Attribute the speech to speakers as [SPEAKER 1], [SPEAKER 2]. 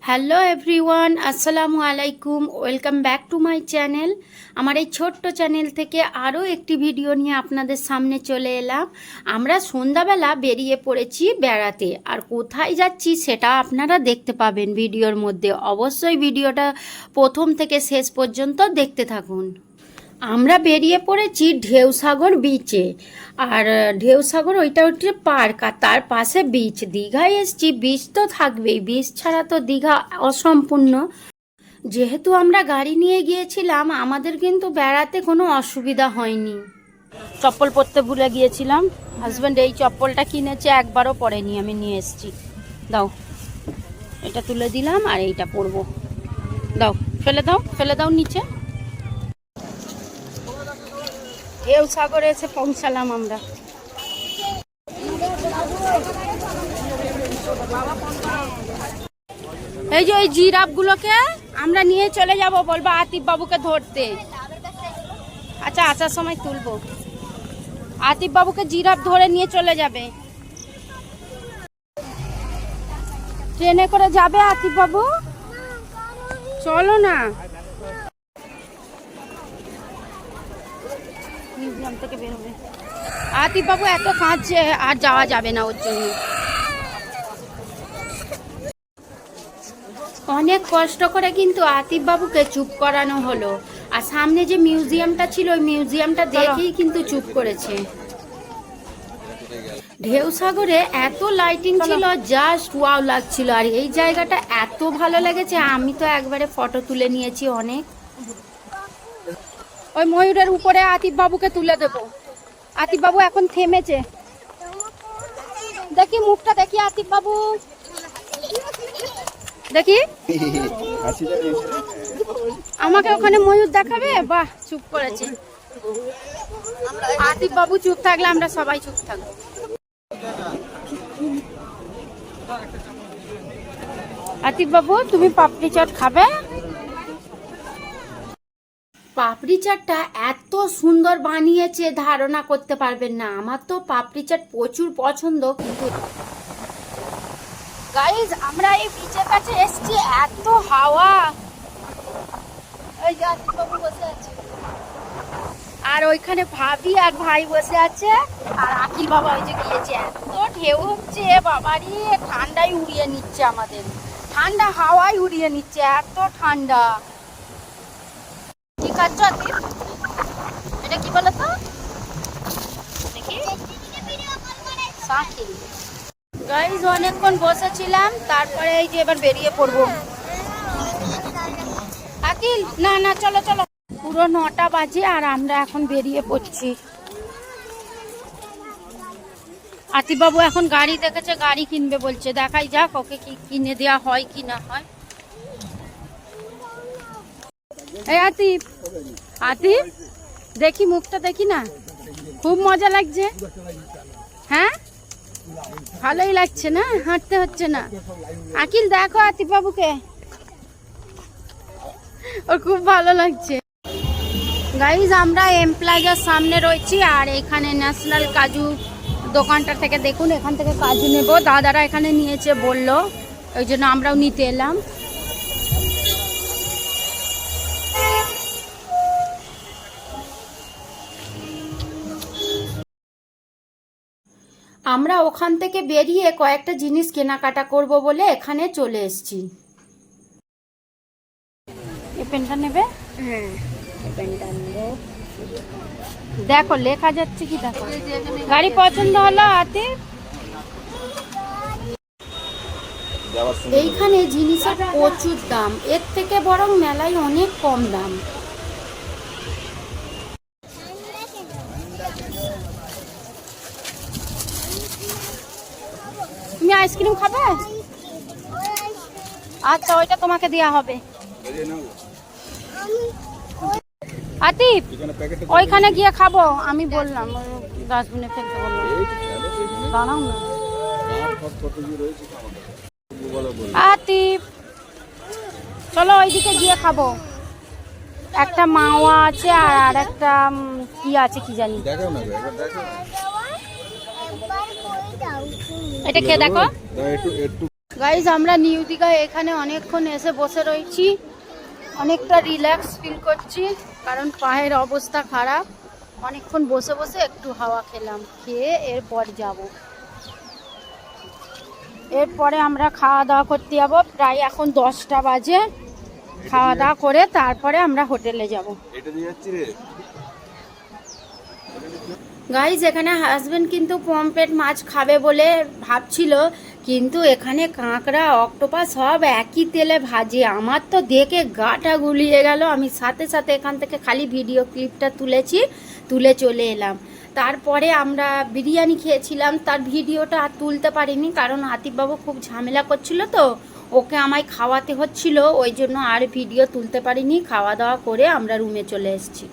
[SPEAKER 1] Hello everyone, আসসালামু আলাইকুম। Welcome back to my channel. আমার এই ছোট্ট চ্যানেল থেকে আরও একটি ভিডিও নিয়ে আপনাদের সামনে চলে এলাম। আমরা সন্ধ্যাবেলা বেরিয়ে পড়েছি বেড়াতে, আর কোথায় যাচ্ছি সেটা আপনারা দেখতে পাবেন ভিডিওর মধ্যে। অবশ্যই ভিডিওটা প্রথম থেকে শেষ পর্যন্ত দেখতে থাকুন। আমরা বেরিয়ে পড়েছি ঢেউসাগর বিচে। আর ঢেউসাগর ওইটা হচ্ছে পার্ক, আর তার পাশে বিচ। দীঘায় এসছি, বিচ তো থাকবেই, বিচ ছাড়া তো দীঘা অসম্পূর্ণ। যেহেতু আমরা গাড়ি নিয়ে গিয়েছিলাম, আমাদের কিন্তু বেড়াতে কোনো অসুবিধা হয়নি। চপ্পল পরতে ভুলে গিয়েছিলাম, হাজব্যান্ড এই চপ্পলটা কিনেছে, একবারও পরেনি, আমি নিয়ে এসেছি। দাও, এটা তুলে দিলাম, আর এইটা পরবো। দাও, ফেলে দাও, ফেলে দাও নিচে। ঢেউসাগরে এসে পৌঁছালাম আমরা। এই যে ওই জিরাফগুলোকে আমরা নিয়ে চলে যাব, বলবো আতিফ বাবুকে ধরতে। আচ্ছা, আসার সময় তুলবো। আতিফ বাবুকে জিরাফ ধরে নিয়ে চলে যাবে। ট্রেনে করে যাবে আতিফ বাবু? চলো না, মিউজিয়াম থেকে বেরোবে। আতিফ বাবু এত কাঁদছে, আর যাওয়া যাবে না ওর জন্য। অনেক কষ্ট করে কিন্তু আতিফ বাবুকে চুপ করানো হলো। আর সামনে যে মিউজিয়ামটা ছিল, ওই মিউজিয়ামটা দেখেই কিন্তু চুপ করেছে। ঢেউসাগরে এত লাইটিং ছিল, জাস্ট ওয়াও লাগছিল। আর এই জায়গাটা এত ভালো লেগেছে, আমি তো একবারে ফটো তুলে নিয়েছি অনেক। ওই ময়ূরের উপরে আতিফ বাবুকে তুলে দেবো। আতিফ বাবু এখন থেমেছে, দেখি মুখটা দেখি আতিফ বাবু, দেখি। আমাকে ওখানে ময়ূর দেখাবে? বাহ, চুপ করেছে। আতিফ বাবু চুপ থাকলে আমরা সবাই চুপ থাকবো। আতিফ বাবু, তুমি পাপড়ি চাট খাবে? পাপড়ি চাটটা এত সুন্দর বানিয়েছে, ধারণা করতে পারবেন না। আমার তো পাপড়ি চাট প্রচুর পছন্দ। কিন্তু গাইজ, আমরা এই বিচের কাছে এসেছি, এত হাওয়া। ওই যে আতিফ বাবু বসে আছে, আর ওইখানে ভাবি আর ভাই বসে আছে, আর আকিল বাবা ওই যে গিয়েছে। এত ঢেউ হচ্ছে বাবারি, ঠান্ডায় উড়িয়ে নিচ্ছে আমাদের, ঠান্ডা হাওয়ায় উড়িয়ে নিচ্ছে, এত ঠান্ডা। কি খাচ্ছ আতিফ? এটা কি বলো তো দেখি। সাকিল। গাইজ, অনেকক্ষণ বসেছিলাম, তারপরে এই যে এবার বেরিয়ে পড়বো। আকিল, না না, চলো চলো। পুরো 9টা বাজে, আর আমরা এখন বেরিয়ে পড়ছি। আতিফ বাবু এখন গাড়ি দেখেছে, গাড়ি কিনবে বলছে। দেখাই যাক ওকে কি কিনে দেওয়া হয় কি না হয়। এই আতিফ, আতিফ দেখি মুখটা দেখি না। খুব মজা লাগছে, হ্যাঁ? ভালোই লাগছে না? হাঁটতে হচ্ছে না? আকিল দেখো আতিফ বাবুকে, ওর খুব ভালো লাগছে। গাইজ, আমরা এম প্লাজার সামনে রয়েছি, আর এখানে ন্যাশনাল কাজু দোকানটা থেকে দেখুন, এখান থেকে কাজু নেব। দাদারা এখানে নিয়েছে বললো, ওই জন্য আমরাও নিতে এলাম। আমরা ওখান থেকে বেরিয়ে কয়েকটা জিনিস কেনাকাটা করব বলে এখানে চলে এসেছি। এই পেনটা নেবে? হ্যাঁ, এই পেনটা নেব। দেখো লেখা যাচ্ছে কি, দেখো। গাড়ি পছন্দ হলো আতিফ? এইখানে জিনিসের প্রচুর দাম, এর থেকে বরং মেলায় অনেক কম দাম। তুমি আইসক্রিম খাবে? আচ্ছা, ওইটা তোমাকে দেওয়া হবে। আতিফ, ওইখানে গিয়ে খাবো, আমি বললাম ডাস্টবিনে ফেলতে বললাম। দাঁড়াও না আতিফ, চলো ওইদিকে গিয়ে খাবো। একটা মাওয়া আছে, আর একটা কি আছে কি জানি। এটা খেয়ে দেখো। গাইজ আমরা নিউ দীঘায় এখানে অনেকক্ষণ এসে বসে রয়েছি, অনেকটা রিল্যাক্স ফিল করছি কারণ পায়ের অবস্থা খারাপ। অনেকক্ষণ বসে বসে একটু হাওয়া খেলাম, খেয়ে এরপর যাব। এরপরে আমরা খাওয়া দাওয়া করতে যাব, প্রায় এখন 10টা বাজে। খাওয়া দাওয়া করে তারপরে আমরা হোটেলে যাব। গাইজ এখানে হাজবেন্ড কিন্তু পমফ্রেট মাছ খাবে বলে ভাবছিল, কিন্তু এখানে কাঁকড়া অক্টোপাস সব একই তেলে ভাজে। আমার তো দেখে গাটা গুলিয়ে গেল। আমি সাথে সাথে এখান থেকে খালি ভিডিও ক্লিপটা তুলে চলে এলাম। তারপরে আমরা বিরিয়ানি খেয়েছিলাম, তার ভিডিওটা আর তুলতে পারিনি কারণ আতিফবাবু খুব ঝামেলা করছিল, তো ওকে আমায় খাওয়াতে হচ্ছিল, ওই জন্য আর ভিডিও তুলতে পারিনি। খাওয়া দাওয়া করে আমরা রুমে চলে এসেছি।